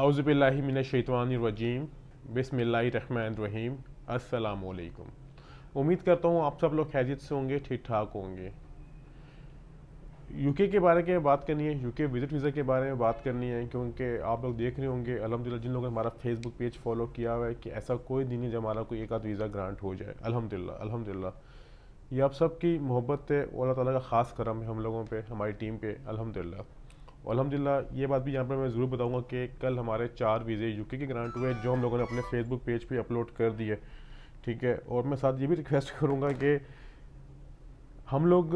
औज़ुबिल्लाहि मिनश्शैतानिर्रजीम बिस्मिल्लाहिर्रहमानिर्रहीम अस्सलामुअलैकुम। उम्मीद करता हूँ आप सब लोग खैरियत से होंगे, ठीक ठाक होंगे। यूके के बारे में बात करनी है, यूके विजिट वीज़ा के बारे में बात करनी है, क्योंकि आप लोग देख रहे होंगे अल्हम्दुलिल्लाह जिन लोगों ने हमारा फेसबुक पेज फॉलो किया हुआ है कि ऐसा कोई दिन नहीं जब हमारा कोई एक आध वीज़ा ग्रांट हो जाए। अल्हम्दुलिल्लाह अल्हम्दुलिल्लाह ये आप सब की मोहब्बत है और अल्लाह ताला का ख़ास करम है हम लोगों पे, हमारी टीम पे। अल्हम्दुलिल्लाह और अल्हम्दुलिल्लाह ये बात भी यहाँ पर मैं ज़रूर बताऊँगा कि कल हमारे 4 वीज़े यूके के ग्रांट हुए जो हम लोगों ने अपने फेसबुक पेज पे अपलोड कर दिए, ठीक है। और मैं साथ ये भी रिक्वेस्ट करूँगा कि हम लोग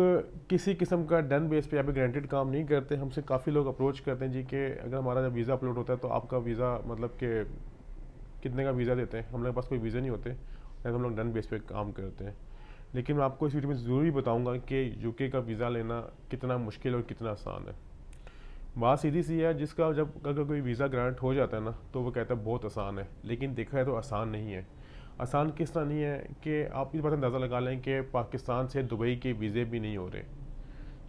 किसी किस्म का डन बेस पे या फिर ग्रांटेड काम नहीं करते। हमसे काफ़ी लोग अप्रोच करते हैं जी कि अगर हमारा जब वीज़ा अपलोड होता है तो आपका वीज़ा मतलब कि कितने का वीज़ा देते हैं। हम लोग के पास कोई वीज़ा नहीं होते, हम लोग डन बेस पे काम करते हैं। लेकिन मैं आपको इस वीडियो में ज़रूर बताऊंगा कि यूके का वीज़ा लेना कितना मुश्किल और कितना आसान है। बात सीधी सी है, जिसका जब अगर कोई वीज़ा ग्रांट हो जाता है ना तो वो कहता है बहुत आसान है, लेकिन देखा है तो आसान नहीं है। आसान किस तरह नहीं है कि आप इस बात अंदाज़ा लगा लें कि पाकिस्तान से दुबई के वीज़े भी नहीं हो रहे।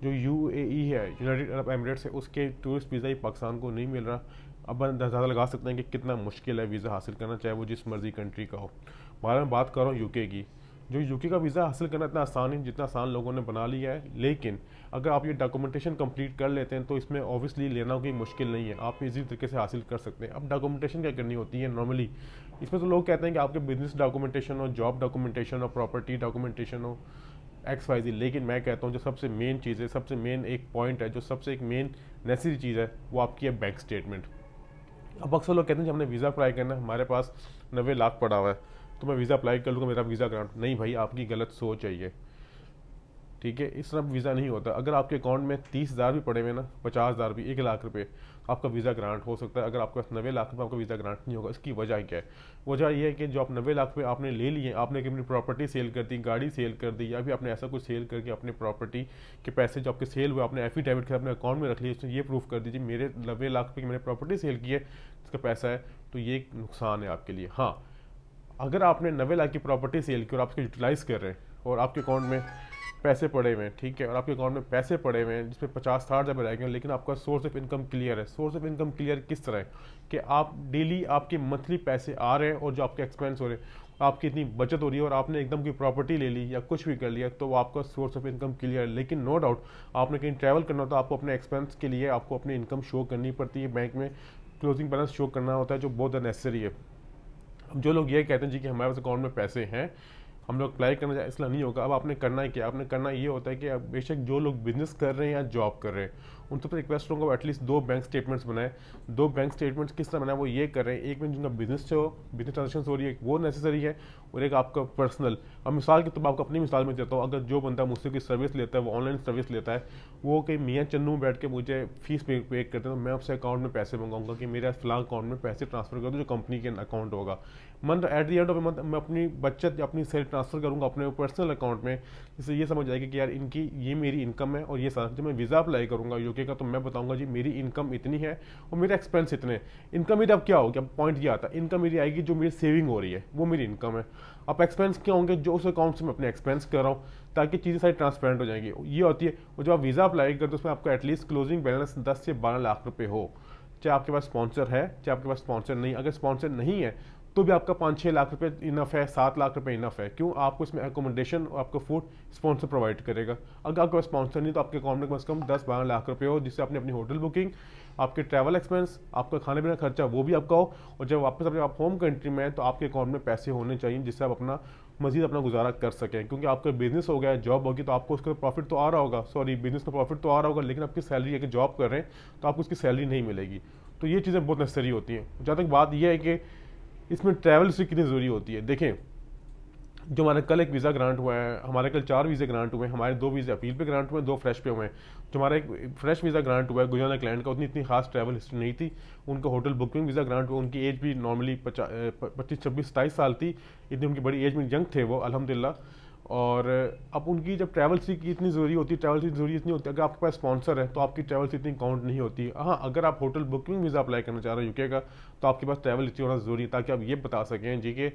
जो यूएई है, यूनाइटेड अरब एमिरेट्स है, उसके टूरिस्ट वीज़ा ही पाकिस्तान को नहीं मिल रहा। अब अंदाज़ा लगा सकते हैं कि कितना मुश्किल है वीज़ा हासिल करना, चाहे वो जिस मर्ज़ी कंट्री का हो। बारे में बात कर रहा हूँ यूके की। जो यूके का वीज़ा हासिल करना इतना आसान है जितना आसान लोगों ने बना लिया है, लेकिन अगर आप ये डॉक्यूमेंटेशन कंप्लीट कर लेते हैं तो इसमें ऑब्वियसली लेना कोई मुश्किल नहीं है, आप इजी तरीके से हासिल कर सकते हैं। अब डॉक्यूमेंटेशन क्या करनी होती है नॉर्मली, इसमें तो लोग कहते हैं कि आपके बिजनेस डॉक्यूमेंटेशन हो, जॉब डॉक्यूमेंटेशन हो, प्रॉपर्टी डॉक्यूमेंटेशन हो, एक्स वाई जी। लेकिन मैं कहता हूँ जो सबसे मेन चीज़ है, सबसे मेन एक पॉइंट है, जो सबसे एक मेन नेसेसरी चीज़ है, वो आपकी है बैंक स्टेटमेंट। अब अक्सर लोग कहते हैं कि हमने वीज़ा अप्लाई करना है, हमारे पास 90 लाख पड़ा हुआ है तो मैं वीज़ा अप्लाई कर लूँगा, मेरा वीज़ा ग्रांट। नहीं भाई, आपकी गलत सोच है ये, ठीक है। इस तरह वीज़ा नहीं होता। अगर आपके अकाउंट में 30,000 भी पड़े हुए ना, 50,000 भी, 1 लाख रुपए, आपका वीज़ा ग्रांट हो सकता है। अगर आपके पास 90 लाख रुपये, आपका वीज़ा ग्रांट नहीं होगा। इसकी वजह क्या है? वजह यह है कि जो आप 90 लाख रुपये आपने ले लिए, आपने अपनी प्रॉपर्टी सेल कर दी, गाड़ी सेल कर दी, या फिर आपने ऐसा कुछ सेल करके अपने प्रॉपर्टी के पैसे जो आपके सेल हुए आपने एफिडेविट कर अपने अकाउंट में रख लिए, उसमें ये प्रूफ कर दीजिए मेरे 90 लाख रुपये की मैंने प्रॉपर्टी सेल की है, इसका पैसा है। तो ये एक नुकसान है आपके लिए। हाँ, अगर आपने 90 लाख की प्रॉपर्टी सेल की और आप उसको यूटिलाइज़ कर रहे हैं और आपके अकाउंट में पैसे पड़े हुए हैं, ठीक है, और आपके अकाउंट में पैसे पड़े हुए हैं जिसमें 50-60 हज़ार रह गए, लेकिन आपका सोर्स ऑफ इनकम क्लियर है। सोर्स ऑफ इनकम क्लियर किस तरह है कि आप डेली आपके मंथली पैसे आ रहे हैं और जो आपके एक्सपेंस हो रहे हैं, आपकी इतनी बचत हो रही है, और आपने एकदम की प्रॉपर्टी ले ली या कुछ भी कर लिया तो आपका सोर्स ऑफ इनकम क्लियर है। लेकिन नो डाउट आपने कहीं ट्रैवल करना होता है, आपको अपने एक्सपेंस के लिए आपको अपनी इनकम शो करनी पड़ती है, बैंक में क्लोजिंग बैलेंस शो करना होता है, जो बहुत नेसेसरी है। अब जो लोग ये कहते हैं जी कि हमारे पास अकाउंट में पैसे हैं, हम लोग अप्लाई करना चाहिए, इसलिए नहीं होगा। अब आपने करना है क्या? आपने करना ये होता है कि अब बेशक जो लोग बिजनेस कर रहे हैं या जॉब कर रहे हैं, उनसे तो रिक्वेस्ट करूँगा एटलीस्ट 2 बैंक स्टेटमेंट्स बनाए। 2 बैंक स्टेटमेंट्स किस तरह बनाए? वो ये कर रहे हैं, एक में जिनका बिजनेस से हो, बिजनेस ट्रांजेक्शन हो रही है, वो नेसेसरी है, और एक आपका पर्सनल। अब मिसाल के तौर आपको अपनी मिसाल में देता हूँ, अगर जो बंदा मुझसे कोई सर्विस लेता है, वो ऑनलाइन सर्विस लेता है, वो कहीं मियाँ चन्नू में बैठ के मुझे फीस पे करते हैं, तो मैं उससे अकाउंट में पैसे मंगाऊंगा कि मेरे फलां अकाउंट में पैसे ट्रांसफर कर दो, जो कंपनी के अकाउंट होगा। Month at the end of month मैं अपनी बचत या अपनी सेल ट्रांसफर करूंगा अपने पर्सनल अकाउंट में, जिससे ये समझ जाएगी कि यार इनकी ये मेरी इनकम है। और ये सारा जब मैं वीज़ा अप्लाई करूंगा यूके का तो मैं बताऊंगा जी मेरी इनकम इतनी है और मेरे एक्सपेंस इतने हैं। इनकम मेरी अब क्या होगी? अब पॉइंट ये आता है, इनकम मेरी आएगी जो मेरी सेविंग हो रही है, वो मेरी इनकम है। अब एक्सपेंस क्या होंगे? जो उस अकाउंट से मैं अपने एक्सपेंस कर रहा हूँ, ताकि चीज़ें सारी ट्रांसपेरेंट हो जाएंगी। ये होती है। और जब आप वीज़ा अप्लाई करते हो उसमें आपका एटलीस्ट क्लोजिंग बैलेंस 10 से 12 लाख रुपए हो, चाहे आपके पास स्पॉन्सर है चाहे आपके पास स्पॉन्सर नहीं। अगर स्पॉन्सर नहीं है तो भी आपका 5-6 लाख रुपए इनफ है, 7 लाख रुपए इनफ है। क्यों? आपको इसमें एकोमोडेशन और आपको फूड स्पॉन्सर प्रोवाइड करेगा। अगर आपके पास स्पॉन्सर नहीं तो आपके अकाउंट में कम से कम 10-12 लाख रुपए हो, जिससे आपने अपनी होटल बुकिंग, आपके ट्रैवल एक्सपेंस, आपका खाने पीने खर्चा वो भी आपका हो, और जब वापस अपने आप होम कंट्री में है तो आपके अकाउंट में पैसे होने चाहिए जिससे आप अपना मजीद अपना गुजारा कर सकें। क्योंकि आपका बिजनेस हो गया, जॉब होगी, तो आपको उसका प्रॉफिट तो आ रहा होगा, सॉरी बिजनेस का प्रॉफिट तो आ रहा होगा, लेकिन आपकी सैलरी अगर जॉब कर रहे हैं तो आपको उसकी सैलरी नहीं मिलेगी। तो ये चीज़ें बहुत नेसेसरी होती हैं। जहाँ तक बात यह है कि इसमें ट्रैवल से कितनी ज़रूरी होती है, देखें जो हमारा कल एक वीज़ा ग्रांट हुआ है, हमारे कल 4 वीज़े ग्रांट हुए हैं, हमारे 2 वीज़े अपील पे ग्रांट हुए हैं, 2 फ्रेश पे हुए हैं। जो हमारा एक फ्रेश वीज़ा ग्रांट हुआ है गुयाना क्लाइंट का, उतनी इतनी खास ट्रैवल हिस्ट्री नहीं थी, उनका होटल बुकिंग वीज़ा ग्रांट हुआ, उनकी एज भी नॉर्मली 25-26-27 साल थी, इतनी उनकी बड़ी एज में यंग थे वो अल्हम्दुलिल्लाह। और अब उनकी जब ट्रैवल सी की इतनी ज़रूरी होती है, ट्रैवल सी ज़रूरी इतनी होती है, अगर आपके पास स्पॉन्सर है तो आपकी ट्रैवल सी इतनी काउंट नहीं होती। हाँ, अगर आप होटल बुकिंग वीज़ा अप्लाई करना चाह रहे हो यूके का तो आपके पास ट्रैवल हिस्ट्री होना ज़रूरी है, ताकि आप ये बता सकें जी कि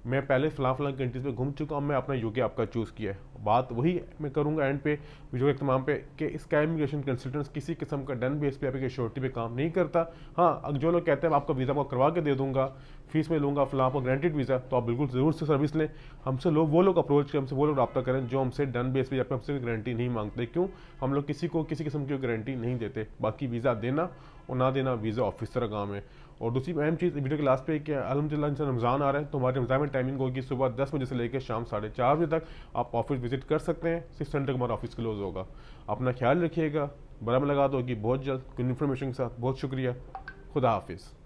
मैं पहले फलां कंट्रीज़ में घूम चुका हूँ, मैं अपना यूके आपका चूज़ किया है। बात वही मैं करूँगा एंड पे वीडियो के इख्तिताम पे कि इसका इमिग्रेशन कंसल्टेंट्स किसी किस्म का डन बेस पे आपकी श्योरिटी पे काम नहीं करता। हाँ, अब जो लोग कहते हैं आपका वीज़ा को करवा के दे दूंगा, फीस में लूँगा फलां आपको ग्रांटेड वीज़ा, तो आप बिल्कुल ज़रूर से सर्विस लें। हमसे लोग वो लोग अप्रोच करें, हमसे वो लोग रब्ता करें जो हमसे डन बेस पे या फिर हमसे कोई गारंटी नहीं मांगते। क्यों? हम लोग किसी को किसी किस्म की गारंटी नहीं देते। बाकी वीज़ा देना और ना देना वीज़ा ऑफिसर का काम है। और दूसरी अहम चीज़ वीडियो के लास्ट पे कि अल्हम्दुलिल्लाह इंसान रमज़ान आ रहा है, तो हमारे रमज़ान में टाइमिंग होगी सुबह 10 बजे से लेकर शाम 4:30 बजे तक। आप ऑफिस विजिट कर सकते हैं। 6 घंटे हमारा ऑफिस क्लोज होगा। अपना ख्याल रखिएगा। बड़ा मुलाकात होगी बहुत जल्द कुछ इन्फॉर्मेशन के साथ। बहुत शुक्रिया। खुदा हाफिज़।